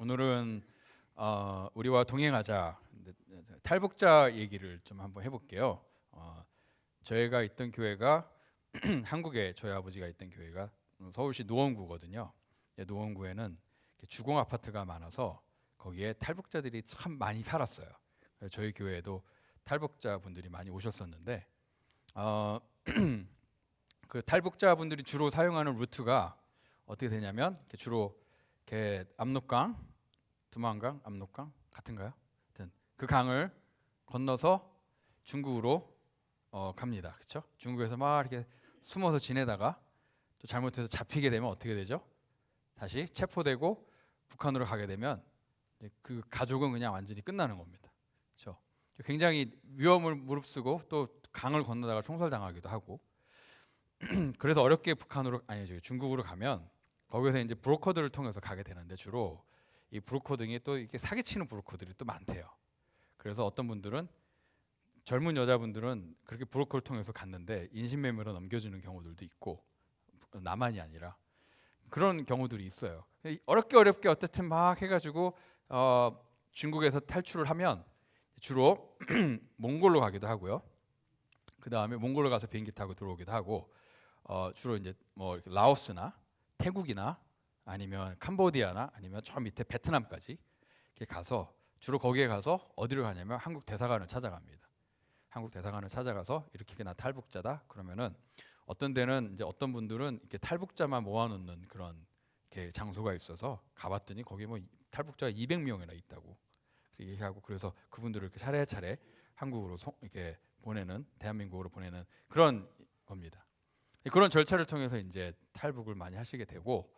오늘은 우리와 동행하자 탈북자 얘기를 좀 한번 해볼게요. 저희가 있던 교회가 한국에 저희 아버지가 있던 교회가 서울시 노원구거든요. 노원구에는 주공 아파트가 많아서 거기에 탈북자들이 참 많이 살았어요. 저희 교회에도 탈북자 분들이 많이 오셨었는데 그 탈북자 분들이 주로 사용하는 루트가 어떻게 되냐면 주로 압록강, 두만강, 압록강 같은가요? 하여튼 그 강을 건너서 중국으로 갑니다. 그렇죠? 중국에서 막 이렇게 숨어서 지내다가 또 잘못해서 잡히게 되면 어떻게 되죠? 다시 체포되고 북한으로 가게 되면 그 가족은 그냥 완전히 끝나는 겁니다. 그렇죠? 굉장히 위험을 무릅쓰고 또 강을 건너다가 총살당하기도 하고 그래서 어렵게 중국으로 가면 거기서 이제 브로커들을 통해서 가게 되는데 주로 이 브로커 등이 또 이렇게 사기치는 브로커들이 또 많대요. 그래서 어떤 분들은 젊은 여자분들은 그렇게 브로커를 통해서 갔는데 인신매매로 넘겨주는 경우들도 있고 나만이 아니라 그런 경우들이 있어요. 어렵게 어쨌든 막 해가지고 중국에서 탈출을 하면 주로 몽골로 가기도 하고요. 그 다음에 몽골로 가서 비행기 타고 들어오기도 하고 주로 이제 뭐 라오스나 태국이나 아니면 캄보디아나 아니면 저 밑에 베트남까지 이렇게 가서 주로 거기에 가서 어디로 가냐면 한국 대사관을 찾아갑니다. 한국 대사관을 찾아가서 이렇게 나 탈북자다 그러면은 어떤 데는 이제 어떤 분들은 이렇게 탈북자만 모아놓는 그런 이렇게 장소가 있어서 가봤더니 거기 뭐 탈북자가 200명이나 있다고 얘기하고 그래서 그분들을 이렇게 차례차례 한국으로 이렇게 보내는 대한민국으로 보내는 그런 겁니다. 그런 절차를 통해서 이제 탈북을 많이 하시게 되고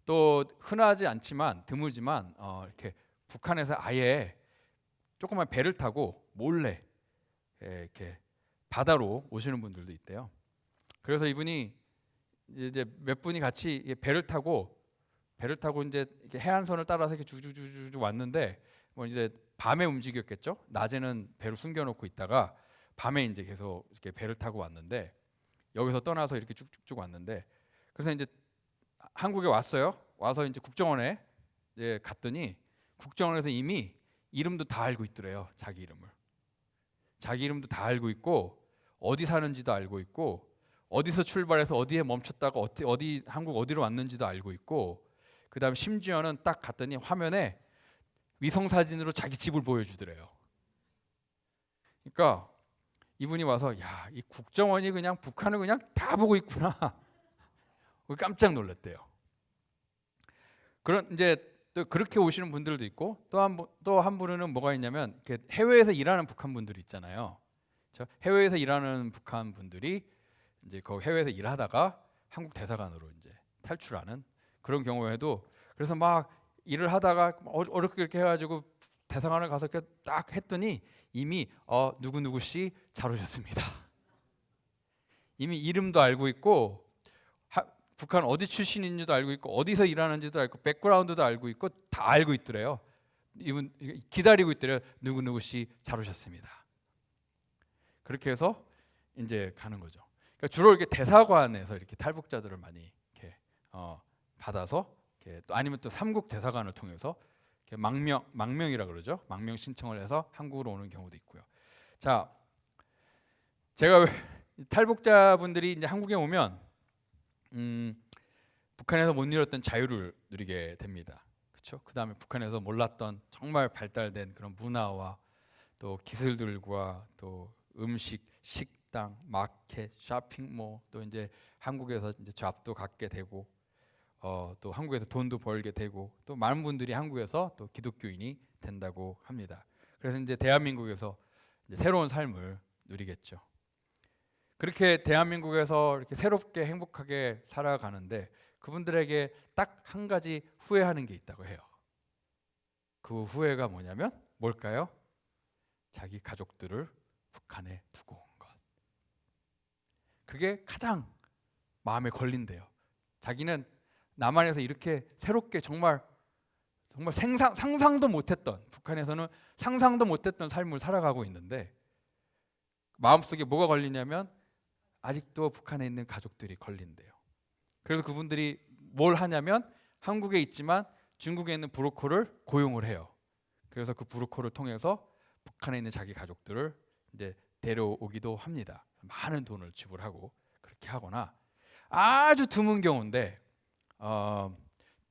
또 흔하지 않지만 드물지만 이렇게 북한에서 아예 조그만 배를 타고 몰래 이렇게 바다로 오시는 분들도 있대요. 그래서 이분이 이제 몇 분이 같이 배를 타고 이제 이렇게 해안선을 따라서 이렇게 쭉쭉쭉쭉 왔는데 뭐 이제 밤에 움직였겠죠. 낮에는 배를 숨겨놓고 있다가 밤에 이제 계속 이렇게 배를 타고 왔는데 여기서 떠나서 이렇게 쭉쭉쭉 왔는데 그래서 이제 한국에 왔어요. 와서 이제 국정원에 이제 갔더니 국정원에서 이미 이름도 다 알고 있더래요. 자기 이름도 다 알고 있고 어디 사는지도 알고 있고 어디서 출발해서 어디에 멈췄다가 어디 한국 어디로 왔는지도 알고 있고 그다음 심지어는 딱 갔더니 화면에 위성 사진으로 자기 집을 보여주더래요. 그러니까 이분이 와서 야, 이 국정원이 그냥 북한을 그냥 다 보고 있구나. 깜짝 놀랐대요. 그런 이제 또 그렇게 오시는 분들도 있고 또 한 분은 뭐가 있냐면 이렇게 해외에서 일하는 북한 분들이 있잖아요. 해외에서 일하는 북한 분들이 이제 그 해외에서 일하다가 한국 대사관으로 이제 탈출하는 그런 경우에도 그래서 막 일을 하다가 어렵게 이렇게 해가지고 대사관을 가서 이렇게 딱 했더니 이미 누구누구 씨 잘 오셨습니다. 이미 이름도 알고 있고 북한 어디 출신인지도 알고 있고 어디서 일하는지도 알고 백그라운드도 알고 있고 다 알고 있더래요. 이분 기다리고 있더래요. 누구누구 씨 잘 오셨습니다. 그렇게 해서 이제 가는 거죠. 그러니까 주로 이렇게 대사관에서 이렇게 탈북자들을 많이 이렇게 받아서 이렇게 또 아니면 또 삼국 대사관을 통해서 이렇게 망명이라 그러죠. 망명 신청을 해서 한국으로 오는 경우도 있고요. 자, 제가 탈북자분들이 이제 한국에 오면 북한에서 못 누렸던 자유를 누리게 됩니다. 그렇죠? 그다음에 북한에서 몰랐던 정말 발달된 그런 문화와 또 기술들과 또 음식, 식당, 마켓, 쇼핑몰 또 이제 한국에서 이제 잡도 갖게 되고 또 한국에서 돈도 벌게 되고 또 많은 분들이 한국에서 또 기독교인이 된다고 합니다. 그래서 이제 대한민국에서 이제 새로운 삶을 누리겠죠. 그렇게 대한민국에서 이렇게 새롭게 행복하게 살아가는데 그분들에게 딱 한 가지 후회하는 게 있다고 해요. 그 후회가 뭐냐면 뭘까요? 자기 가족들을 북한에 두고 온 것. 그게 가장 마음에 걸린대요. 자기는 남한에서 이렇게 새롭게 정말 상상도 못했던 북한에서는 상상도 못했던 삶을 살아가고 있는데 마음속에 뭐가 걸리냐면 아직도 북한에 있는 가족들이 걸린대요. 그래서 그분들이 뭘 하냐면 한국에 있지만 중국에 있는 브로커를 고용을 해요. 그래서 그 브로커를 통해서 북한에 있는 자기 가족들을 이제 데려오기도 합니다. 많은 돈을 지불하고 그렇게 하거나 아주 드문 경우인데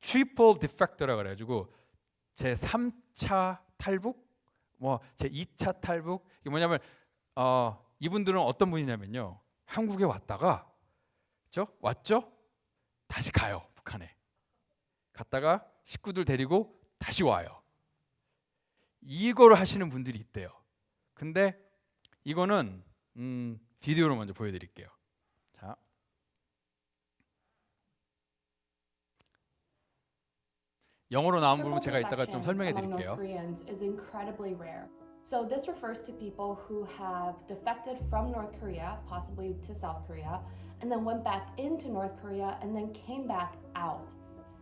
트리플 디펙터라 그래가지고 제 3차 탈북, 뭐 제 2차 탈북 이게 뭐냐면 이분들은 어떤 분이냐면요 한국에 왔다가 왔죠? 다시 가요 북한에 갔다가 식구들 데리고 다시 와요. 이거를 하시는 분들이 있대요. 근데 이거는 비디오로 먼저 보여드릴게요. 자, 영어로 나온 부분 제가 이따가 좀 설명해 드릴게요. So this refers to people who have defected from North Korea, possibly to South Korea, and then went back into North Korea and then came back out.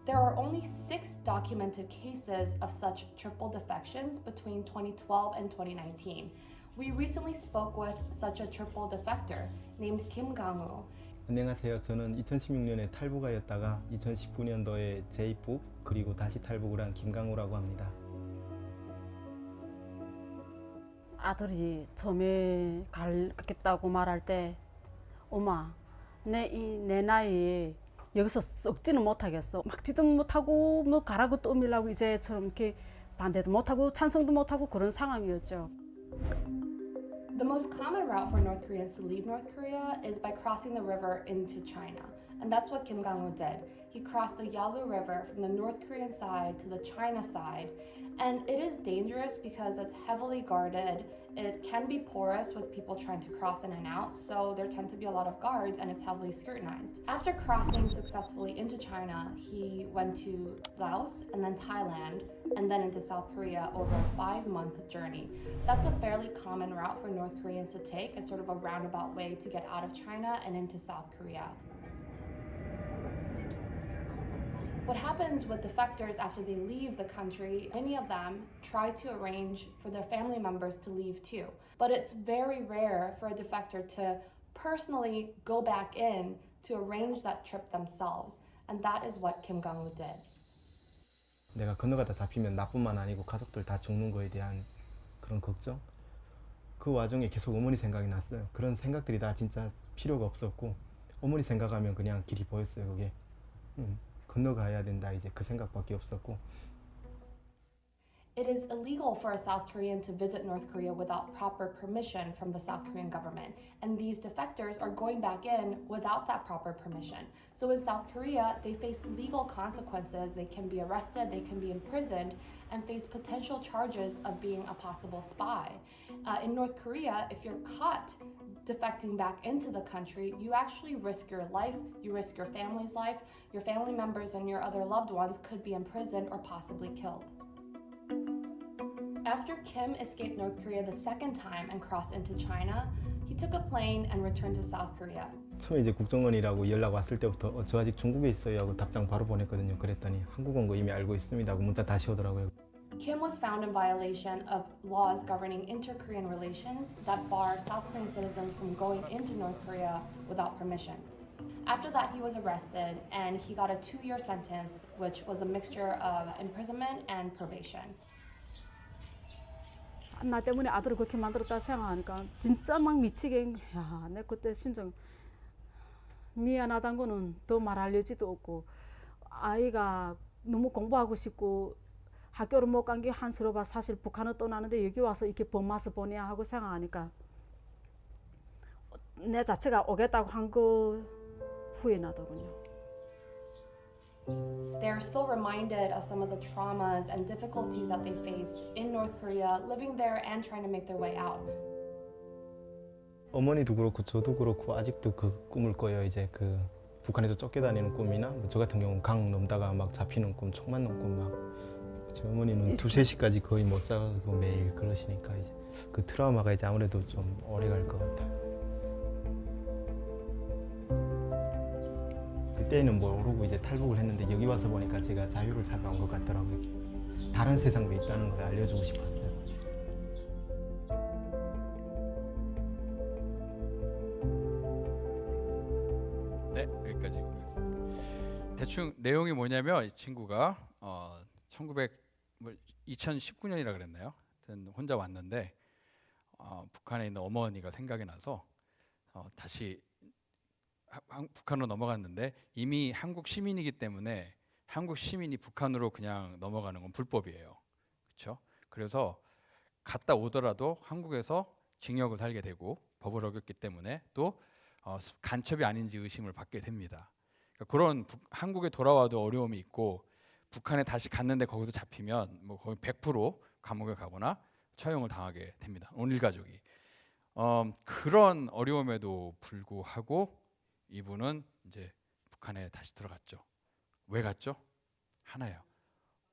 There are only 6 documented cases of such triple defections between 2012 and 2019. We recently spoke with such a triple defector named Kim Gang-woo. 안녕하세요. 저는 2016년에 탈북하였다가 2019년도에 재입국 그리고 다시 탈북을 한 김강우라고 합니다. 아들이 처음에 가겠다고 말할 때 엄마 내 나이에 여기서 썩지는 못하겠어. 막지도 못하고 뭐 가라고 떠밀라고 이제처럼 이렇게 반대도 못하고 찬성도 못하고 그런 상황이었죠. The most common route for North Koreans to leave North Korea is by crossing the river into China. And that's what Kim Gang-woo did. He crossed the Yalu River from the North Korean side to the China side. And it is dangerous because it's heavily guarded. It can be porous with people trying to cross in and out, so there tend to be a lot of guards and it's heavily scrutinized. After crossing successfully into China, he went to Laos and then Thailand and then into South Korea over a 5-month journey. That's a fairly common route for North Koreans to take. It's sort of a roundabout way to get out of China and into South Korea. What happens with defectors after they leave the country, many of them try to arrange for their family members to leave too. But it's very rare for a defector to personally go back in to arrange that trip themselves. And that is what Kim Gang-woo did. 내가 건너가다 잡히면 나뿐만 아니고 가족들 다 죽는 거에 대한 그런 걱정? 그 와중에 계속 어머니 생각이 났어요. 그런 생각들이 다 진짜 필요가 없었고 어머니 생각하면 그냥 길이 보였어요. 그게 건너가야 된다 이제 그 생각밖에 없었고. It is illegal for a South Korean to visit North Korea without proper permission from the South Korean government. And these defectors are going back in without that proper permission. So in South Korea, they face legal consequences. They can be arrested, they can be imprisoned, and face potential charges of being a possible spy. In North Korea, if you're caught defecting back into the country, you actually risk your life, you risk your family's life, your family members and your other loved ones could be imprisoned or possibly killed. After Kim escaped North Korea the second time and crossed into China, he took a plane and returned to South Korea. 처음에 이제 국정원이라고 연락 왔을 때부터 저 아직 중국에 있어요 하고 답장 바로 보냈거든요. 그랬더니 한국 온 거 이미 알고 있습니다 하고 문자 다시 오더라고요. Kim was found in violation of laws governing inter-Korean relations that bar South Korean citizens from going into North Korea without permission. After that, he was arrested and he got a 2-year sentence, which was a mixture of imprisonment and probation. 나 때문에 아들을 그렇게 만들었다 생각하니까 진짜 막 미치게 내 그때 심정 미안하다는 거는 더 말할 여지도 없고 아이가 너무 공부하고 싶고 학교를 못 간 게 한스러워. 사실 북한을 떠나는데 여기 와서 이렇게 본 맛을 보냐 하고 생각하니까 내 자체가 오겠다고 한 거 후회나더군요. They are still reminded of some of the traumas and difficulties that they faced in North Korea, living there and trying to make their way out. 어머니도 그렇고 저도 그렇고 아직도 그 꿈을 꿔요. 이제 그 북한에서 쫓겨다니는 꿈이나 저 같은 경우는 강 넘다가 막 잡히는 꿈, 총 맞는 꿈 막. 저 어머니는 2, 3시까지 거의 못 자고 매일 그러시니까 이제 그 트라우마가 이제 아무래도 좀 오래 갈 것 같아요. 그때는 모르고 이제 탈북을 했는데 여기 와서 보니까 제가 자유를 찾아온 것 같더라고요. 다른 세상도 있다는 걸 알려주고 싶었어요. 네, 여기까지 보겠습니다. 대충 내용이 뭐냐면 이 친구가 2019년이라 그랬나요? 하여튼 혼자 왔는데 북한에 있는 어머니가 생각이 나서 다시 북한으로 넘어갔는데 이미 한국 시민이기 때문에 한국 시민이 북한으로 그냥 넘어가는 건 불법이에요. 그렇죠? 그래서 갔다 오더라도 한국에서 징역을 살게 되고 법을 어겼기 때문에 또 간첩이 아닌지 의심을 받게 됩니다. 그러니까 그런 한국에 돌아와도 어려움이 있고 북한에 다시 갔는데 거기서 잡히면 뭐 거의 100% 감옥에 가거나 처형을 당하게 됩니다. 온 일가족이. 그런 어려움에도 불구하고 이분은 이제 북한에 다시 들어갔죠. 왜 갔죠? 하나예요.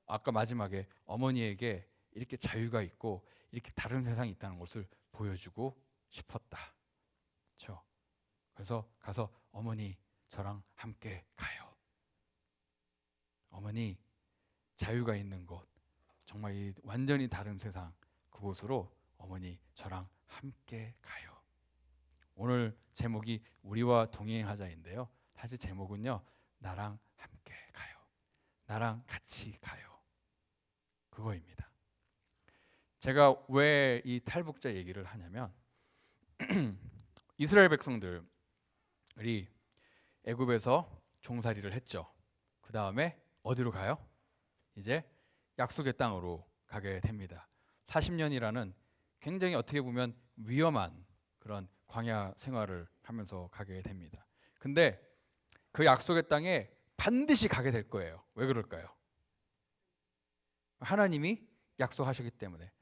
아까 마지막에 어머니에게 이렇게 자유가 있고 이렇게 다른 세상이 있다는 것을 보여주고 싶었다. 그렇죠? 그래서 가서 어머니 저랑 함께 가요. 어머니 자유가 있는 곳, 정말 이 완전히 다른 세상 그곳으로 어머니 저랑 함께 가요. 오늘 제목이 우리와 동행하자인데요. 사실 제목은요. 나랑 함께 가요. 나랑 같이 가요. 그거입니다. 제가 왜 이 탈북자 얘기를 하냐면 이스라엘 백성들이 애굽에서 종살이를 했죠. 그 다음에 어디로 가요? 이제 약속의 땅으로 가게 됩니다. 40년이라는 굉장히 어떻게 보면 위험한 그런 광야 생활을 하면서 가게 됩니다. 근데 그 약속의 땅에 반드시 가게 될 거예요. 왜 그럴까요? 하나님이 약속하셨기 때문에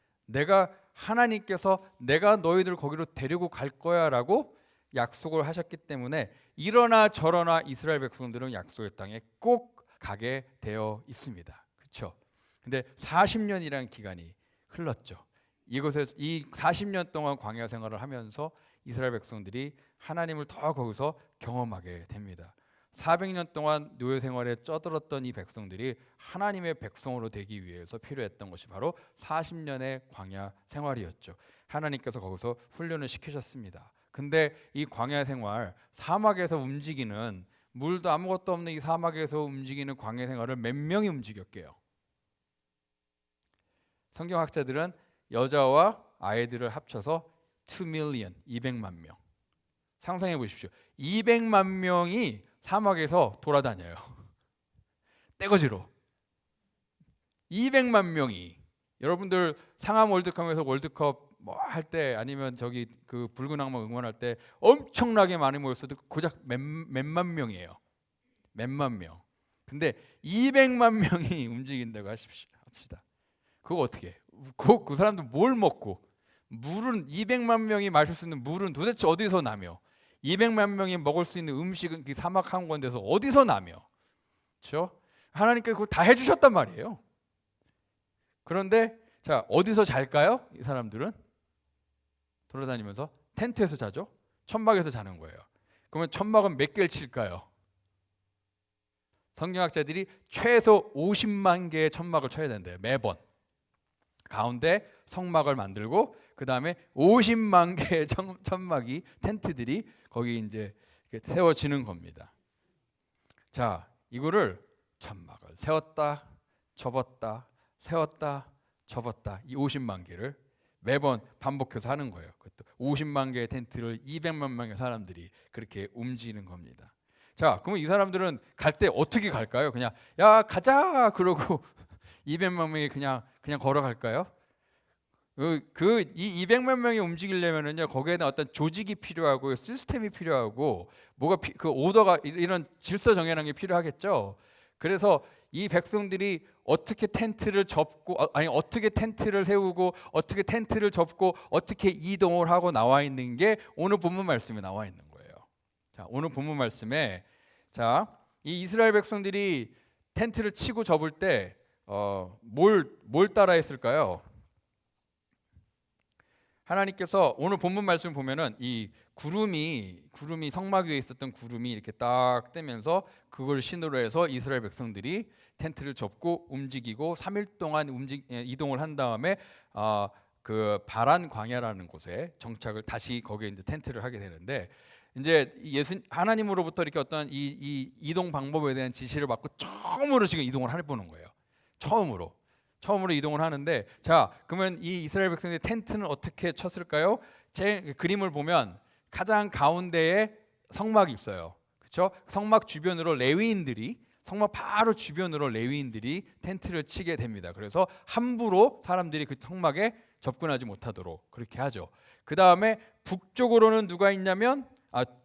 하나님께서 내가 너희들 거기로 데리고 갈 거야라고 약속을 하셨기 때문에 이러나 저러나 이스라엘 백성들은 약속의 땅에 꼭 가게 되어 있습니다. 그렇죠? 근데 40년이라는 기간이 흘렀죠. 이곳에서 이 40년 동안 광야 생활을 하면서 이스라엘 백성들이 하나님을 더 거기서 경험하게 됩니다. 400년 동안 노예 생활에 쩌들었던 이 백성들이 하나님의 백성으로 되기 위해서 필요했던 것이 바로 40년의 광야 생활이었죠. 하나님께서 거기서 훈련을 시키셨습니다. 근데 이 광야 생활, 사막에서 움직이는 물도 아무것도 없는 이 사막에서 움직이는 광야 생활을 몇 명이 움직였게요? 성경학자들은 여자와 아이들을 합쳐서 2 million, 200만 명. 상상해 보십시오. 200만 명이 사막에서 돌아다녀요. 떼거지로. 200만 명이. 여러분들 상암 월드컵에서 월드컵 뭐 할 때 아니면 저기 그 붉은 악마 응원할 때 엄청나게 많이 모였어도 고작 몇만 명이에요. 몇만 명. 근데 200만 명이 움직인다고 합시다. 그거 어떻게 해? 그 사람들 뭘 먹고 물은 200만 명이 마실 수 있는 물은 도대체 어디서 나며 200만 명이 먹을 수 있는 음식은 그 사막 한 군데서 어디서 나며 그렇죠? 하나님께서 그거 다 해주셨단 말이에요. 그런데 자 어디서 잘까요? 이 사람들은 돌아다니면서 텐트에서 자죠. 천막에서 자는 거예요. 그러면 천막은 몇 개를 칠까요? 성경학자들이 최소 50만 개의 천막을 쳐야 된대요. 매번. 가운데 성막을 만들고 그 다음에 50만 개의 천막이 텐트들이 거기 이제 세워지는 겁니다. 자, 이거를 천막을 세웠다, 접었다, 세웠다, 접었다 이 50만 개를 매번 반복해서 하는 거예요. 그것도 50만 개의 텐트를 200만 명의 사람들이 그렇게 움직이는 겁니다. 자, 그러면 이 사람들은 갈 때 어떻게 갈까요? 그냥 야 가자 그러고 200만 명이 그냥 걸어갈까요? 이 200만 명이 움직이려면은요 거기에는 어떤 조직이 필요하고 시스템이 필요하고 그 오더가 이런 질서 정연한 게 필요하겠죠. 그래서 이 백성들이 어떻게 텐트를 접고 어떻게 텐트를 세우고 어떻게 텐트를 접고 어떻게 이동을 하고 나와 있는 게 오늘 본문 말씀에 나와 있는 거예요. 자, 오늘 본문 말씀에 이 이스라엘 백성들이 텐트를 치고 접을 때 뭘 따라 했을까요? 하나님께서 오늘 본문 말씀 보면은 이 구름이 성막 위에 있었던 구름이 이렇게 딱 뜨면서 그걸 신호로 해서 이스라엘 백성들이 텐트를 접고 움직이고 3일 동안 이동을 한 다음에 그 바란 광야라는 곳에 정착을 다시 거기에 이제 텐트를 하게 되는데 이제 하나님으로부터 이렇게 어떤 이 이동 방법에 대한 지시를 받고 처음으로 지금 이동을 해보는 거예요. 처음으로 이동을 하는데, 자, 그러면 이 이스라엘 백성들의 텐트는 어떻게 쳤을까요? 제 그림을 보면 가장 가운데에 성막이 있어요. 그렇죠? 성막 주변으로 성막 바로 주변으로 레위인들이 텐트를 치게 됩니다. 그래서 함부로 사람들이 그 성막에 접근하지 못하도록 그렇게 하죠. 그 다음에 북쪽으로는 누가 있냐면,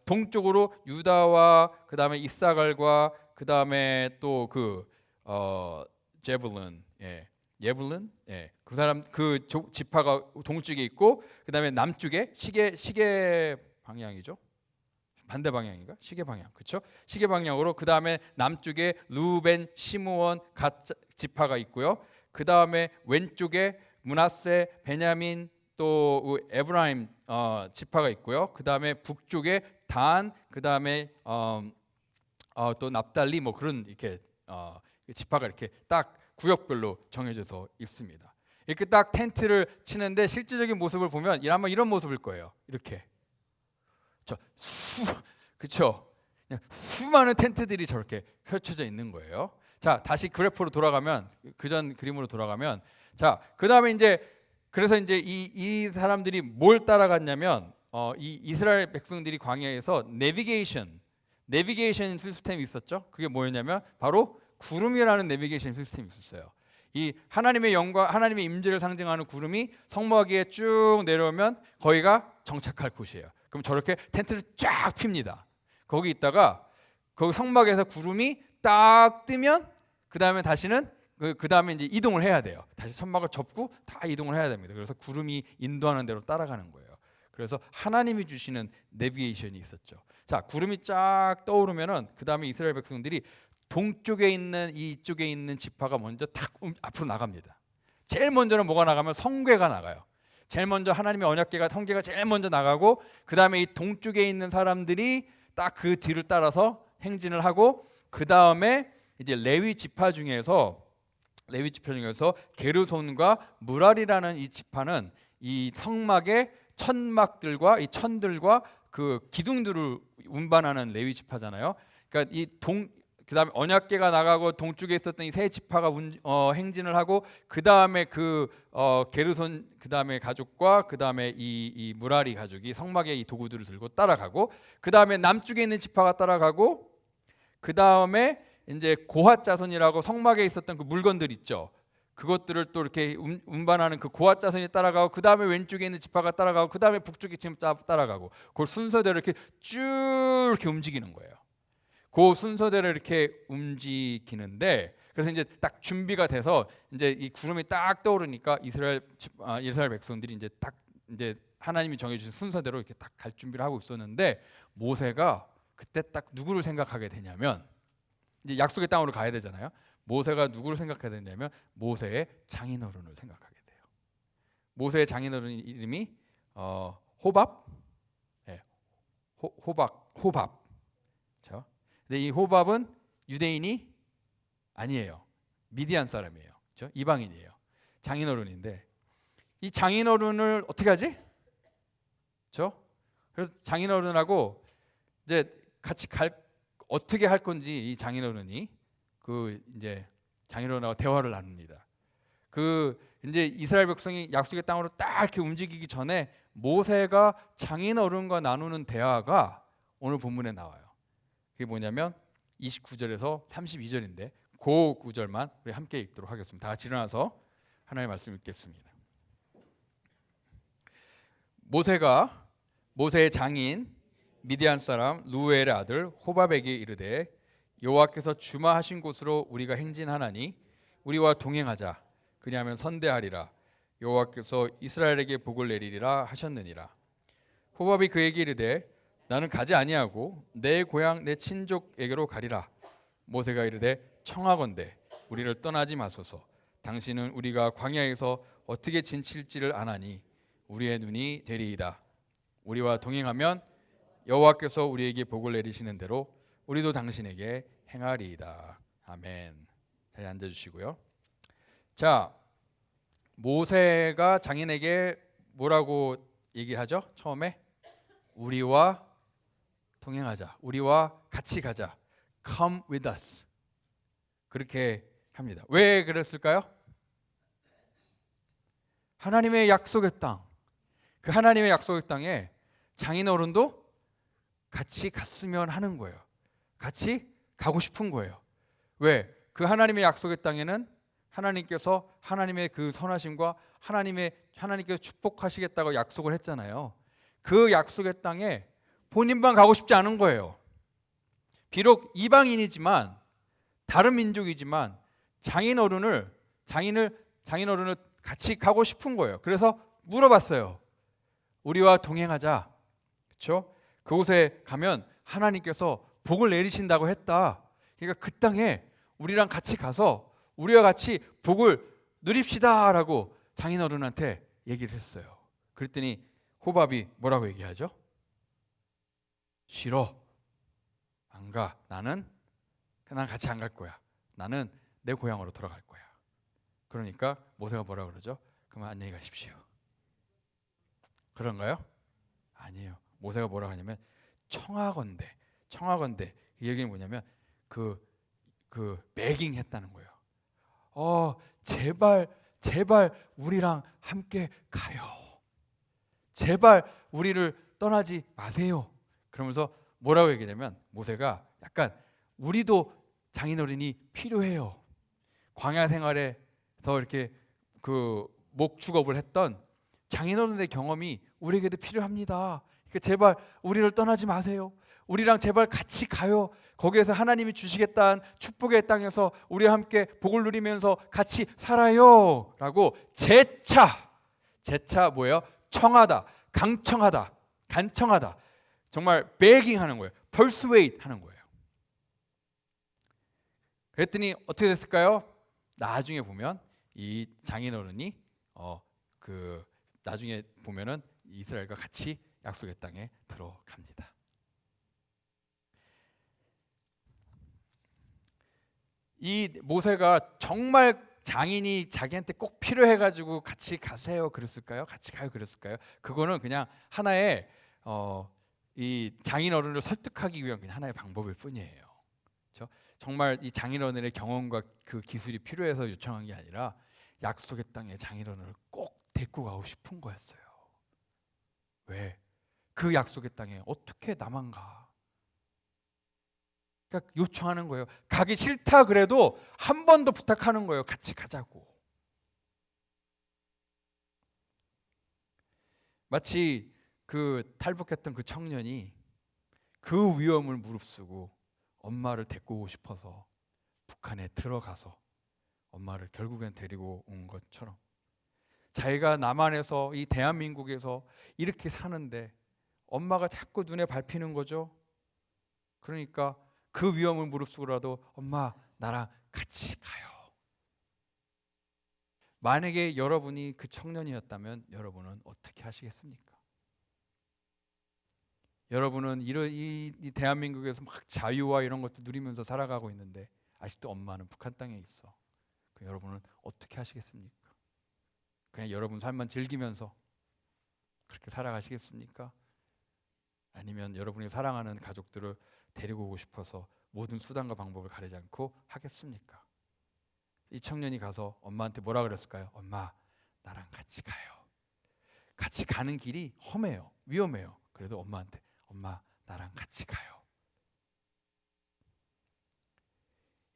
동쪽으로 유다와 그 다음에 이사갈과 그 다음에 또 제블론, 예블론, 그 사람 지파가 동쪽에 있고, 그 다음에 남쪽에 시계 방향이죠. 반대 방향인가? 시계 방향, 그렇죠? 시계 방향으로 그 다음에 남쪽에 루벤, 시므온 갓 지파가 있고요. 그 다음에 왼쪽에 므낫세, 베냐민 또 에브라임 지파가 있고요. 그 다음에 북쪽에 단, 그 다음에 또 납달리 뭐 그런 이렇게 지파가 이렇게 딱 구역별로 정해져서 있습니다. 이렇게 딱 텐트를 치는데 실질적인 모습을 보면 아마 이런 모습일 거예요. 이렇게. 그렇죠? 그냥 수많은 텐트들이 저렇게 펼쳐져 있는 거예요. 자, 다시 그래프로 돌아가면, 그전 그림으로 돌아가면, 자, 그다음에 그래서 이 사람들이 뭘 따라갔냐면, 이 이스라엘 백성들이 광야에서 내비게이션 시스템이 있었죠. 그게 뭐였냐면 바로 구름이라는 내비게이션 시스템이 있었어요. 이 하나님의 영광, 하나님의 임재를 상징하는 구름이 성막 위에 쭉 내려오면 거기가 정착할 곳이에요. 그럼 저렇게 텐트를 쫙 핍니다. 거기 있다가 거기 성막에서 구름이 딱 뜨면 그 다음에 다시는 그 다음에 이제 이동을 해야 돼요. 다시 성막을 접고 다 이동을 해야 됩니다. 그래서 구름이 인도하는 대로 따라가는 거예요. 그래서 하나님이 주시는 내비게이션이 있었죠. 자, 구름이 쫙 떠오르면은 그 다음에 이스라엘 백성들이 동쪽에 있는 이쪽에 있는 지파가 먼저 탁 앞으로 나갑니다. 제일 먼저는 뭐가 나가면 성궤가 나가요. 제일 먼저 하나님의 언약궤가, 성궤가 제일 먼저 나가고, 그 다음에 이 동쪽에 있는 사람들이 딱 그 뒤를 따라서 행진을 하고, 그 다음에 이제 레위 지파 중에서 게르손과 무랄이라는 이 지파는 이 성막의 천막들과 이 천들과 그 기둥들을 운반하는 레위 지파잖아요. 그러니까 그다음에 언약궤가 나가고 동쪽에 있었던 이 세 지파가 행진을 하고, 그다음에 게르손 그다음에 가족과 그다음에 이 무라리 가족이 성막의 이 도구들을 들고 따라가고, 그다음에 남쪽에 있는 지파가 따라가고, 그다음에 이제 고핫 자손이라고 성막에 있었던 그 물건들 있죠. 그것들을 또 이렇게 운반하는 그 고핫 자손이 따라가고, 그 다음에 왼쪽에 있는 지파가 따라가고, 그 다음에 북쪽에 지금 따라가고, 그 순서대로 이렇게 쭉 이렇게 움직이는 거예요. 그 순서대로 이렇게 움직이는데, 그래서 이제 딱 준비가 돼서 이제 이 구름이 딱 떠오르니까 이스라엘 백성들이 이제 하나님이 정해주신 순서대로 이렇게 딱 갈 준비를 하고 있었는데, 모세가 그때 딱 누구를 생각하게 되냐면, 이제 약속의 땅으로 가야 되잖아요. 모세가 누구를 생각하게 되냐면 모세의 장인어른을 생각하게 돼요. 모세의 장인어른 이름이 호밥, 호밥. 그렇죠? 근데 이 호밥은 유대인이 아니에요. 미디안 사람이에요. 그렇죠? 이방인이에요. 장인어른인데 이 장인어른을 어떻게 하지? 그렇죠? 그래서 장인어른하고 이제 같이 어떻게 할 건지 이 장인어른이 이제 장인어른하고 대화를 나눕니다. 이제 이스라엘 백성이 약속의 땅으로 딱 이렇게 움직이기 전에 모세가 장인어른과 나누는 대화가 오늘 본문에 나와요. 그게 뭐냐면 29절에서 32절인데 그 구절만 우리 함께 읽도록 하겠습니다. 다 같이 일어나서 하나님의 말씀 읽겠습니다. 모세의 장인 미디안 사람 루엘의 아들 호밥에게 이르되 여호와께서 주마하신 곳으로 우리가 행진하나니 우리와 동행하자. 그리하면 선대하리라. 여호와께서 이스라엘에게 복을 내리리라 하셨느니라. 호밥이 그에게 이르되 나는 가지 아니하고 내 고향 내 친족에게로 가리라. 모세가 이르되 청하건대 우리를 떠나지 마소서. 당신은 우리가 광야에서 어떻게 지칠지를 아나니 우리의 눈이 되리이다. 우리와 동행하면 여호와께서 우리에게 복을 내리시는 대로 우리도 당신에게 행하리이다. 아멘. 잘 앉아주시고요. 자, 모세가 장인에게 뭐라고 얘기하죠? 처음에 우리와 동행하자. 우리와 같이 가자. Come with us. 그렇게 합니다. 왜 그랬을까요? 하나님의 약속의 땅, 그 하나님의 약속의 땅에 장인어른도 같이 갔으면 하는 거예요. 같이 가고 싶은 거예요. 왜? 그 하나님의 약속의 땅에는 하나님께서 하나님의 그 선하심과 하나님께서 축복하시겠다고 약속을 했잖아요. 그 약속의 땅에 본인만 가고 싶지 않은 거예요. 비록 이방인이지만 다른 민족이지만 장인어른을 같이 가고 싶은 거예요. 그래서 물어봤어요. 우리와 동행하자. 그렇죠? 그곳에 가면 하나님께서 복을 내리신다고 했다. 그러니까 그 땅에 우리랑 같이 가서 우리와 같이 복을 누립시다라고 장인어른한테 얘기를 했어요. 그랬더니 호밥이 뭐라고 얘기하죠? 싫어. 안 가. 난 같이 안 갈 거야. 나는 내 고향으로 돌아갈 거야. 그러니까 모세가 뭐라 그러죠? 그럼 안녕히 가십시오. 그런가요? 아니에요. 모세가 뭐라고 하냐면 청하건대. 이 얘기는 뭐냐면 그 매깅 했다는 거예요. 제발 우리랑 함께 가요. 제발 우리를 떠나지 마세요. 그러면서 뭐라고 얘기냐면 모세가 약간 우리도 장인어른이 필요해요. 광야 생활에서 이렇게 그 목축업을 했던 장인어른의 경험이 우리에게도 필요합니다. 그러니까 제발 우리를 떠나지 마세요. 우리랑 제발 같이 가요. 거기에서 하나님이 주시겠다는 축복의 땅에서 우리와 함께 복을 누리면서 같이 살아요. 라고 재차 뭐예요? 청하다, 강청하다, 간청하다. 정말 begging 하는 거예요. persuade 하는 거예요. 그랬더니 어떻게 됐을까요? 나중에 보면 이 장인어른이 나중에 보면은 이스라엘과 같이 약속의 땅에 들어갑니다. 이 모세가 정말 장인이 자기한테 꼭 필요해가지고 같이 가세요 그랬을까요? 같이 가요 그랬을까요? 그거는 그냥 하나의 이 장인어른을 설득하기 위한 그냥 하나의 방법일 뿐이에요. 그렇죠? 정말 이 장인어른의 경험과 그 기술이 필요해서 요청한 게 아니라 약속의 땅에 장인어른을 꼭 데리고 가고 싶은 거였어요. 왜? 그 약속의 땅에 어떻게 나만 가? 그러니까 요청하는 거예요. 가기 싫다 그래도 한 번 더 부탁하는 거예요. 같이 가자고. 마치 그 탈북했던 그 청년이 그 위험을 무릅쓰고 엄마를 데리고 오고 싶어서 북한에 들어가서 엄마를 결국엔 데리고 온 것처럼 자기가 남한에서 이 대한민국에서 이렇게 사는데 엄마가 자꾸 눈에 밟히는 거죠. 그러니까 그 위험을 무릅쓰고라도 엄마 나랑 같이 가요. 만약에 여러분이 그 청년이었다면 여러분은 어떻게 하시겠습니까? 여러분은 이 대한민국에서 막 자유와 이런 것도 누리면서 살아가고 있는데 아직도 엄마는 북한 땅에 있어. 그럼 여러분은 어떻게 하시겠습니까? 그냥 여러분 삶만 즐기면서 그렇게 살아가시겠습니까? 아니면 여러분이 사랑하는 가족들을 데리고 오고 싶어서 모든 수단과 방법을 가리지 않고 하겠습니까? 이 청년이 가서 엄마한테 뭐라 그랬을까요? 엄마 나랑 같이 가요. 같이 가는 길이 험해요. 위험해요. 그래도 엄마한테 엄마 나랑 같이 가요.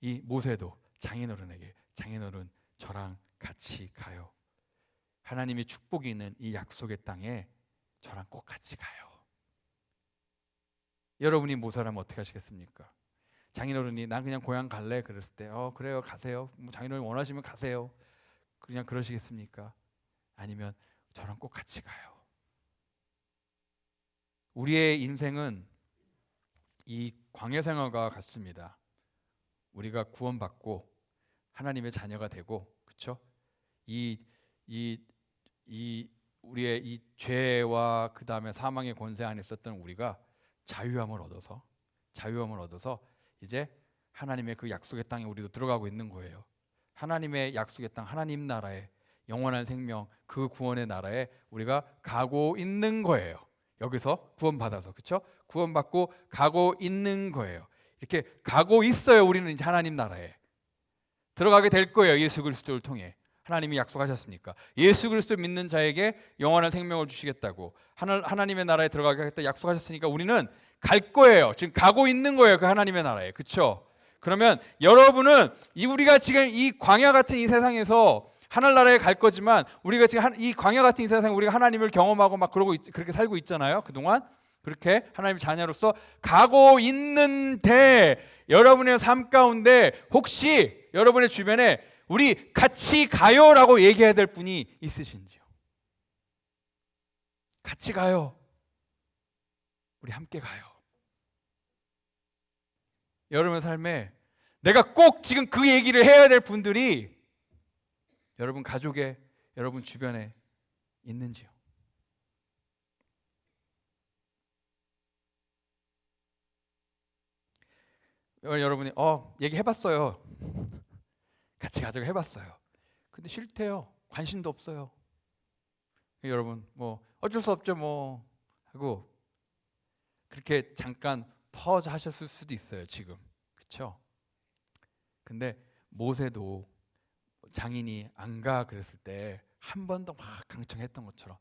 이 모세도 장인어른에게 장인어른 저랑 같이 가요. 하나님의 축복이 있는 이 약속의 땅에 저랑 꼭 같이 가요. 여러분이 모세라면 어떻게 하시겠습니까? 장인어른이 난 그냥 고향 갈래 그랬을 때 그래요 가세요. 뭐 장인어른이 원하시면 가세요. 그냥 그러시겠습니까? 아니면 저랑 꼭 같이 가요. 우리의 인생은 이 광야 생활과 같습니다. 우리가 구원받고 하나님의 자녀가 되고 그렇죠? 우리의 이 죄와 그 다음에 사망의 권세 안에 있었던 우리가 자유함을 얻어서 이제 하나님의 그 약속의 땅에 우리도 들어가고 있는 거예요. 하나님의 약속의 땅, 하나님 나라에 영원한 생명, 그 구원의 나라에 우리가 가고 있는 거예요. 여기서 구원받아서 그렇죠? 구원받고 가고 있는 거예요. 이렇게 가고 있어요. 우리는 이제 하나님 나라에. 들어가게 될 거예요. 예수 그리스도를 통해. 하나님이 약속하셨으니까. 예수 그리스도 믿는 자에게 영원한 생명을 주시겠다고 하나님의 나라에 들어가게 하겠다 약속하셨으니까 우리는 갈 거예요. 지금 가고 있는 거예요. 그 하나님의 나라에. 그렇죠? 그러면 여러분은 우리가 지금 이 광야 같은 이 세상에서 하늘나라에 갈 거지만 우리가 지금 이 광야 같은 이 세상에 우리가 하나님을 경험하고 막 그렇게 살고 있잖아요. 그동안 그렇게 하나님의 자녀로서 가고 있는데 여러분의 삶 가운데 혹시 여러분의 주변에 우리 같이 가요라고 얘기해야 될 분이 있으신지요? 같이 가요. 우리 함께 가요. 여러분의 삶에 내가 꼭 지금 그 얘기를 해야 될 분들이 여러분 가족에, 여러분 주변에 있는지요? 여러분이 얘기해봤어요. 같이 가자고 해봤어요. 근데 싫대요. 관심도 없어요. 여러분 뭐 어쩔 수 없죠 뭐 하고 그렇게 잠깐 퍼즈 하셨을 수도 있어요 지금. 그렇죠? 근데 모세도 장인이 안 가 그랬을 때 한 번 더 막 강청했던 것처럼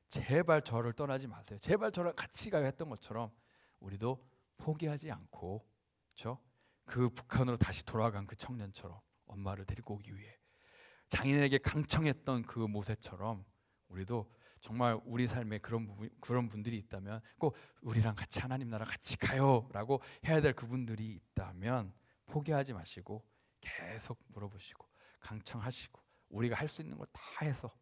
제발 저를 떠나지 마세요. 제발 저랑 같이 가요 했던 것처럼 우리도 포기하지 않고 그렇죠? 그 북한으로 다시 돌아간 그 청년처럼 엄마를 데리고 오기 위해 장인에게 강청했던 그 모세처럼 우리도 정말 우리 삶에 그런 분들이 있다면 꼭 우리랑 같이 하나님 나라 같이 가요라고 해야 될 그분들이 있다면 포기하지 마시고 계속 물어보시고 강청하시고 우리가 할 수 있는 거 다 해서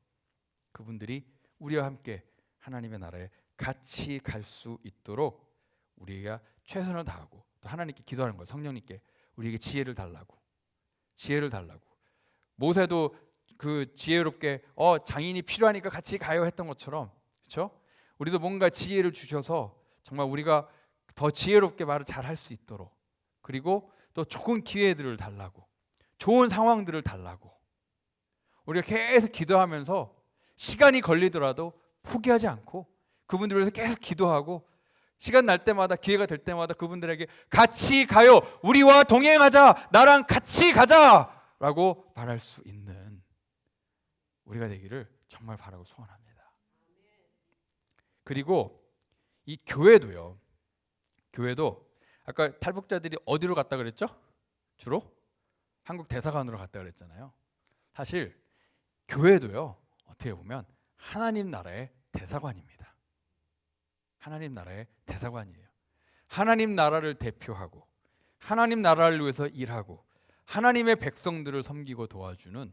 그분들이 우리와 함께 하나님의 나라에 같이 갈 수 있도록 우리가 최선을 다하고 또 하나님께 기도하는 거예요. 성령님께 우리에게 지혜를 달라고. 모세도 그 지혜롭게 장인이 필요하니까 같이 가요 했던 것처럼 그렇죠? 우리도 뭔가 지혜를 주셔서 정말 우리가 더 지혜롭게 말을 잘 할 수 있도록 그리고 또 좋은 기회들을 달라고 좋은 상황들을 달라고 우리가 계속 기도하면서 시간이 걸리더라도 포기하지 않고 그분들을 위해서 계속 기도하고 시간 날 때마다 기회가 될 때마다 그분들에게 같이 가요. 우리와 동행하자. 나랑 같이 가자. 라고 말할 수 있는 우리가 되기를 정말 바라고 소원합니다. 그리고 이 교회도 아까 탈북자들이 어디로 갔다 그랬죠? 주로 한국 대사관으로 갔다 그랬잖아요. 사실 교회도요. 어떻게 보면 하나님 나라의 대사관입니다. 하나님 나라의 대사관이에요. 하나님 나라를 대표하고 하나님 나라를 위해서 일하고 하나님의 백성들을 섬기고 도와주는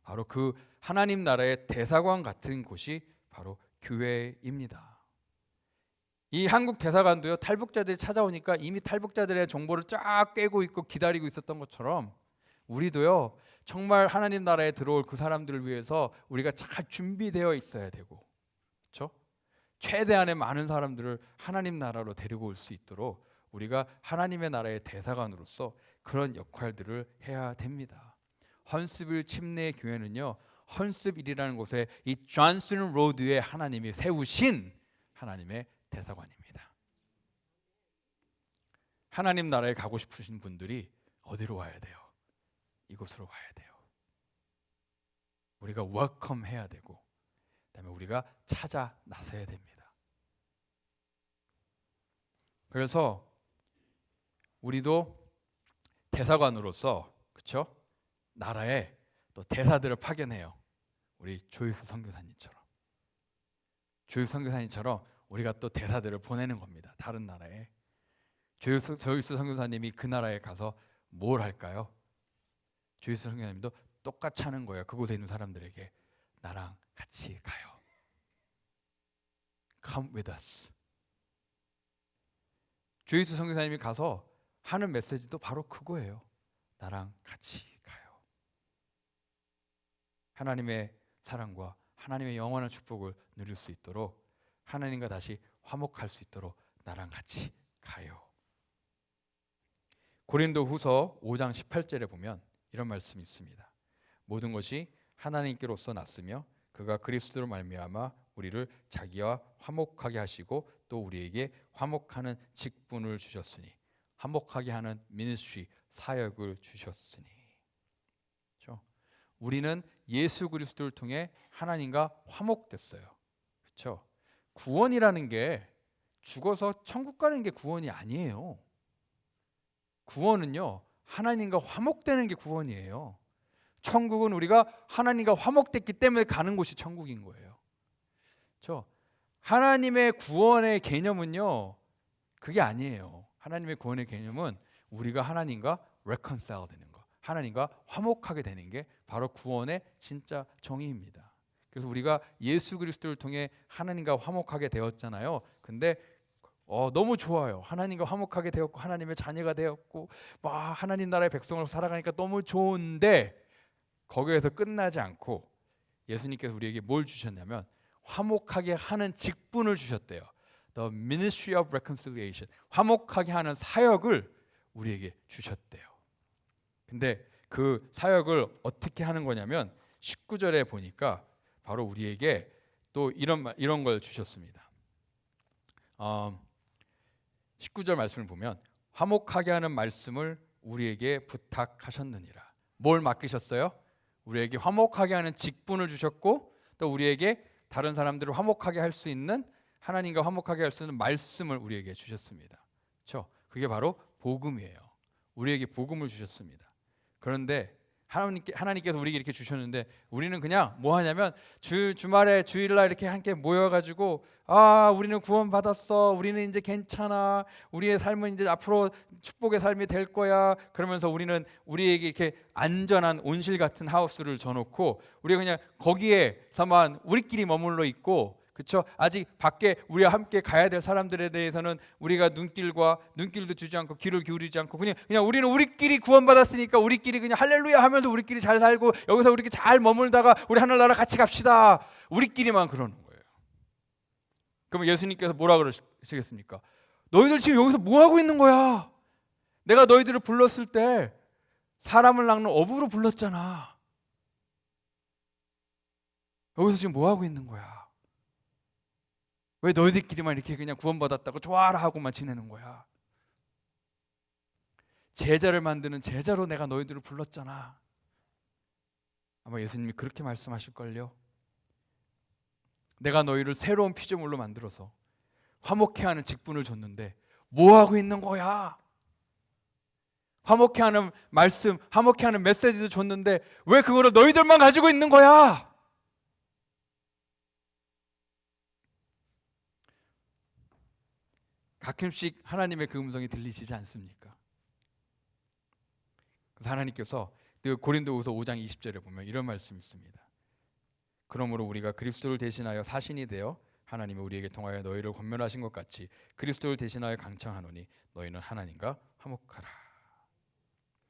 바로 그 하나님 나라의 대사관 같은 곳이 바로 교회입니다. 이 한국 대사관도요. 탈북자들이 찾아오니까 이미 탈북자들의 정보를 쫙 꿰고 있고 기다리고 있었던 것처럼 우리도요. 정말 하나님 나라에 들어올 그 사람들을 위해서 우리가 잘 준비되어 있어야 되고 그렇죠? 최대한의 많은 사람들을 하나님 나라로 데리고 올 수 있도록 우리가 하나님의 나라의 대사관으로서 그런 역할들을 해야 됩니다. 헌스빌 침례 교회는요. 헌스빌이라는 곳에 이 존슨 로드에 하나님이 세우신 하나님의 대사관입니다. 하나님 나라에 가고 싶으신 분들이 어디로 와야 돼요? 이곳으로 와야 돼요. 우리가 웰컴 해야 되고 그다음에 우리가 찾아 나서야 됩니다. 그래서 우리도 대사관으로서 그렇죠? 나라에 또 대사들을 파견해요. 우리 조유수 선교사님처럼. 조유수 선교사님처럼 우리가 또 대사들을 보내는 겁니다. 다른 나라에. 조유수 선교사님이 그 나라에 가서 뭘 할까요? 조유수 선교사님도 똑같이 하는 거예요. 그곳에 있는 사람들에게 나랑 같이 가요. Come with us. 조유수 선교사님이 가서 하는 메시지도 바로 그거예요. 나랑 같이 가요. 하나님의 사랑과 하나님의 영원한 축복을 누릴 수 있도록 하나님과 다시 화목할 수 있도록 나랑 같이 가요. 고린도후서 5장 18절에 보면 이런 말씀이 있습니다. 모든 것이 하나님께로서 났으며 그가 그리스도로 말미암아 우리를 자기와 화목하게 하시고 또 우리에게 화목하는 직분을 주셨으니 화목하게 하는 미니스트리 사역을 주셨으니 우리는 예수 그리스도를 통해 하나님과 화목됐어요. 그렇죠? 구원이라는 게 죽어서 천국 가는 게 구원이 아니에요. 구원은요, 하나님과 화목되는 게 구원이에요. 천국은 우리가 하나님과 화목됐기 때문에 가는 곳이 천국인 거예요. 그렇죠? 하나님의 구원의 개념은요, 그게 아니에요. 하나님의 구원의 개념은 우리가 하나님과 reconcile 되는 거, 하나님과 화목하게 되는 게 바로 구원의 진짜 정의입니다. 그래서 우리가 예수 그리스도를 통해 하나님과 화목하게 되었잖아요. 근데 너무 좋아요. 하나님과 화목하게 되었고 하나님의 자녀가 되었고 하나님 나라의 백성으로 살아가니까 너무 좋은데 거기에서 끝나지 않고 예수님께서 우리에게 뭘 주셨냐면 화목하게 하는 직분을 주셨대요. The Ministry of Reconciliation. 화목하게 하는 사역을 우리에게 주셨대요. 근데 그 사역을 어떻게 하는 거냐면 19절에 보니까 바로 우리에게 또 이런 걸 주셨습니다. 19절 말씀을 보면 화목하게 하는 말씀을 우리에게 부탁하셨느니라. 뭘 맡기셨어요? 우리에게 화목하게 하는 직분을 주셨고 또 우리에게 다른 사람들을 화목하게 할 수 있는 하나님과 화목하게 할 수 있는 말씀을 우리에게 주셨습니다. 그렇죠? 그게 바로 복음이에요. 우리에게 복음을 주셨습니다. 그런데 하나님께서 우리에게 이렇게 주셨는데 우리는 그냥 뭐 하냐면 주말에 주일날 이렇게 함께 모여가지고 우리는 구원받았어, 우리는 이제 괜찮아, 우리의 삶은 이제 앞으로 축복의 삶이 될 거야. 그러면서 우리는 우리에게 이렇게 안전한 온실 같은 하우스를 줘놓고 우리가 그냥 거기에서만 우리끼리 머물러 있고, 그렇죠? 아직 밖에 우리와 함께 가야 될 사람들에 대해서는 우리가 눈길도 주지 않고 귀를 기울이지 않고 그냥 우리는 우리끼리 구원받았으니까 우리끼리 그냥 할렐루야 하면서 우리끼리 잘 살고 여기서 우리끼리 잘 머물다가 우리 하늘나라 같이 갑시다. 우리끼리만 그러는 거예요. 그러면 예수님께서 뭐라 그러시겠습니까? 너희들 지금 여기서 뭐 하고 있는 거야? 내가 너희들을 불렀을 때 사람을 낚는 어부로 불렀잖아. 여기서 지금 뭐 하고 있는 거야? 왜 너희들끼리만 이렇게 그냥 구원받았다고 좋아라 하고만 지내는 거야? 제자를 만드는 제자로 내가 너희들을 불렀잖아. 아마 예수님이 그렇게 말씀하실걸요. 내가 너희를 새로운 피조물로 만들어서 화목해 하는 직분을 줬는데 뭐 하고 있는 거야? 화목해 하는 말씀, 화목해 하는 메시지도 줬는데 왜 그거를 너희들만 가지고 있는 거야? 가끔씩 하나님의 그 음성이 들리시지 않습니까? 그래서 하나님께서 고린도후서 5장 20절에 보면 이런 말씀이 있습니다. 그러므로 우리가 그리스도를 대신하여 사신이 되어 하나님이 우리에게 통하여 너희를 권면하신 것 같이 그리스도를 대신하여 강청하노니 너희는 하나님과 화목하라.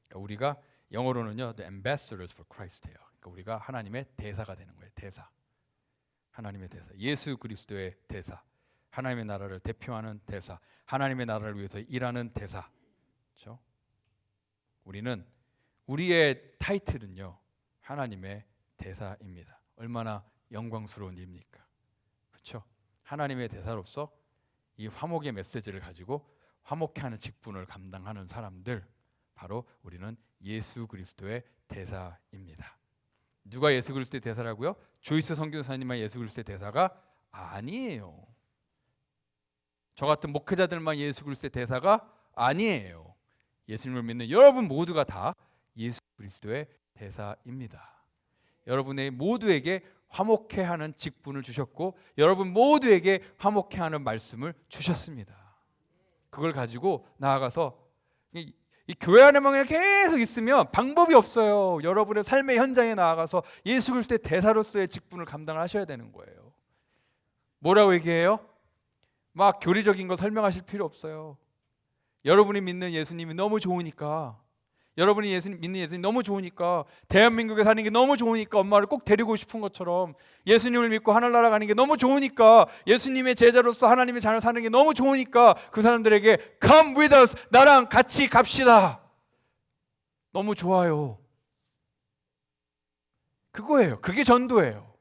그러니까 우리가 영어로는요, the ambassadors for Christ예요. 그러니까 우리가 하나님의 대사가 되는 거예요. 대사. 하나님의 대사. 예수 그리스도의 대사. 하나님의 나라를 대표하는 대사, 하나님의 나라를 위해서 일하는 대사. 그렇죠? 우리는 우리의 타이틀은요, 하나님의 대사입니다. 얼마나 영광스러운 일입니까? 그렇죠? 하나님의 대사로서 이 화목의 메시지를 가지고 화목해 하는 직분을 감당하는 사람들, 바로 우리는 예수 그리스도의 대사입니다. 누가 예수 그리스도의 대사라고요? 조이스 선교사님만 예수 그리스도의 대사가 아니에요. 저 같은 목회자들만 예수 그리스도의 대사가 아니에요. 예수님을 믿는 여러분 모두가 다 예수 그리스도의 대사입니다. 여러분의 모두에게 화목해 하는 직분을 주셨고 여러분 모두에게 화목해 하는 말씀을 주셨습니다. 그걸 가지고 나아가서 이 교회 안에만 계속 있으면 방법이 없어요. 여러분의 삶의 현장에 나아가서 예수 그리스도의 대사로서의 직분을 감당을 하셔야 되는 거예요. 뭐라고 얘기해요? 막 교리적인 거 설명하실 필요 없어요. 여러분이 믿는 예수님이 너무 좋으니까, 여러분이 믿는 예수님이 너무 좋으니까, 대한민국에 사는 게 너무 좋으니까 엄마를 꼭 데리고 싶은 것처럼 예수님을 믿고 하늘나라 가는 게 너무 좋으니까, 예수님의 제자로서 하나님의 자녀 사는 게 너무 좋으니까 그 사람들에게 Come with us, 나랑 같이 갑시다. 너무 좋아요. 그거예요. 그게 전도예요.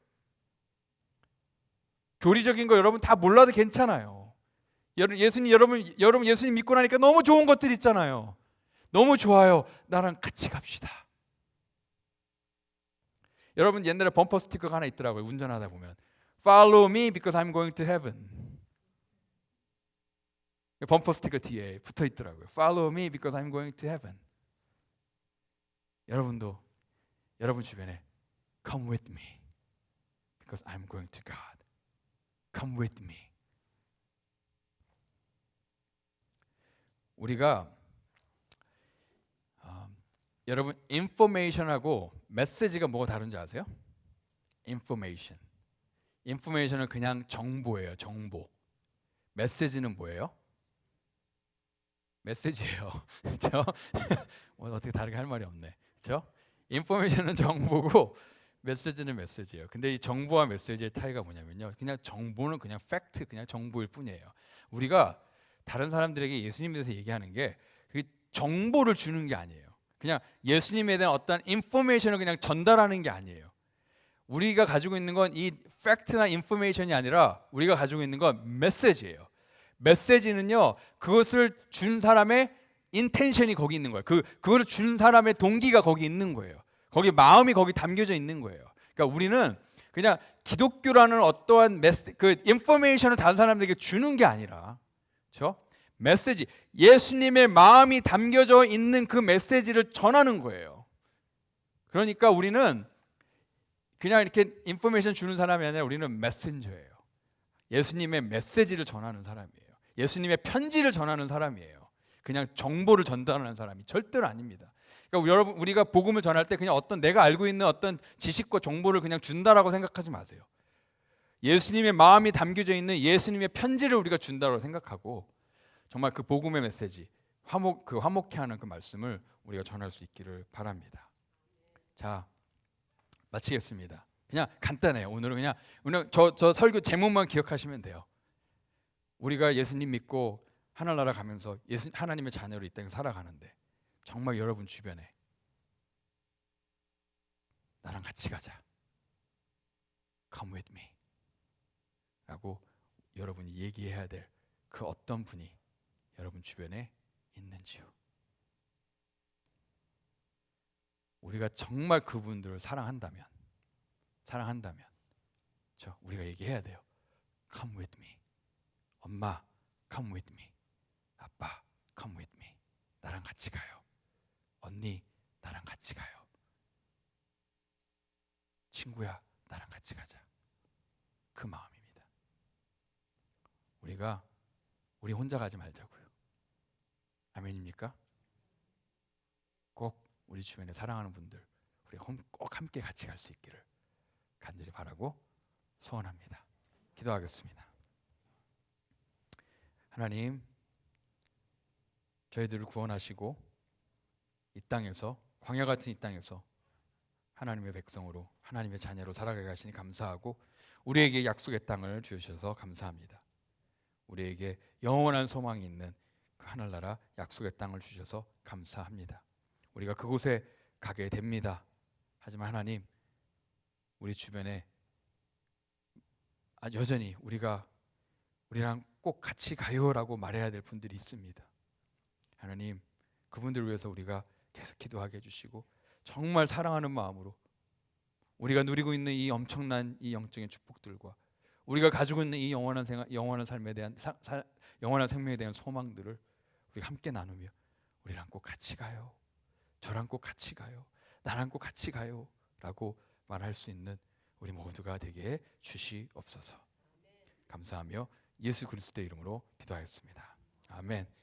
교리적인 거 여러분 다 몰라도 괜찮아요. 여러분 예수님 믿고 나니까 너무 좋은 것들 있잖아요. 너무 좋아요. 나랑 같이 갑시다. 여러분 옛날에 범퍼 스티커가 하나 있더라고요. 운전하다 보면 Follow me because I'm going to heaven. 범퍼 스티커 뒤에 붙어 있더라고요. Follow me because I'm going to heaven. 여러분도 여러분 주변에 Come with me because I'm going to God. Come with me. 우리가 여러분 information하고 메시지가 뭐가 다른지 아세요? information은 그냥 정보예요. 정보. 메시지는 뭐예요? 메시지예요. 그렇죠? 어떻게 다르게 할 말이 없네. 그렇죠? information은 정보고 메시지는 메시지예요. 근데 이 정보와 메시지의 차이가 뭐냐면요. 그냥 정보는 그냥 팩트, 그냥 정보일 뿐이에요. 우리가 다른 사람들에게 예수님에 대해서 얘기하는 게 그 정보를 주는 게 아니에요. 그냥 예수님에 대한 어떤 인포메이션을 그냥 전달하는 게 아니에요. 우리가 가지고 있는 건 이 팩트나 인포메이션이 아니라 우리가 가지고 있는 건 메시지예요. 메시지는요, 그것을 준 사람의 인텐션이 거기 있는 거예요. 그거를 준 사람의 동기가 거기 있는 거예요. 거기 마음이 거기 담겨져 있는 거예요. 그러니까 우리는 그냥 기독교라는 어떠한 그 인포메이션을 다른 사람들에게 주는 게 아니라, 그렇죠? 메시지, 예수님의 마음이 담겨져 있는 그 메시지를 전하는 거예요. 그러니까 우리는 그냥 이렇게 인포메이션 주는 사람이 아니라 우리는 메신저예요. 예수님의 메시지를 전하는 사람이에요. 예수님의 편지를 전하는 사람이에요. 그냥 정보를 전달하는 사람이 절대로 아닙니다. 그러니까 여러분, 우리가 복음을 전할 때 그냥 어떤 내가 알고 있는 어떤 지식과 정보를 그냥 준다라고 생각하지 마세요. 예수님의 마음이 담겨져 있는 예수님의 편지를 우리가 준다고 생각하고 정말 그 복음의 메시지, 화목케 하는 그 말씀을 우리가 전할 수 있기를 바랍니다. 자, 마치겠습니다. 그냥 간단해요. 오늘 저 설교 제목만 기억하시면 돼요. 우리가 예수님 믿고 하늘나라 가면서 하나님의 자녀로 이 땅에 살아가는데 정말 여러분 주변에 나랑 같이 가자. Come with me. 라고 여러분이 얘기해야 될 그 어떤 분이 여러분 주변에 있는지요. 우리가 정말 그분들을 사랑한다면 우리가 얘기해야 돼요. Come with me. 엄마, come with me. 아빠, come with me. 나랑 같이 가요. 언니, 나랑 같이 가요. 친구야, 나랑 같이 가자. 그 마음입니다. 우리 혼자 가지 말자고요. 아멘입니까? 꼭 우리 주변에 사랑하는 분들, 우리 꼭 함께 같이 갈 수 있기를 간절히 바라고 소원합니다. 기도하겠습니다. 하나님, 저희들을 구원하시고 이 땅에서, 광야 같은 이 땅에서 하나님의 백성으로, 하나님의 자녀로 살아가게 하시니 감사하고 우리에게 약속의 땅을 주셔서 감사합니다. 우리에게 영원한 소망이 있는 그 하늘나라 약속의 땅을 주셔서 감사합니다. 우리가 그곳에 가게 됩니다. 하지만 하나님, 우리 주변에 여전히 우리랑 꼭 같이 가요라고 말해야 될 분들이 있습니다. 하나님, 그분들을 위해서 우리가 계속 기도하게 해주시고 정말 사랑하는 마음으로 우리가 누리고 있는 이 엄청난 이 영적인 축복들과 우리가 가지고 있는 이 영원한 삶에 대한 영원한 생명에 대한 소망들을 우리가 함께 나누며 우리랑 꼭 같이 가요. 저랑 꼭 같이 가요. 나랑 꼭 같이 가요. 라고 말할 수 있는 우리 모두가 되게 주시옵소서. 감사하며 예수 그리스도의 이름으로 기도하였습니다. 아멘.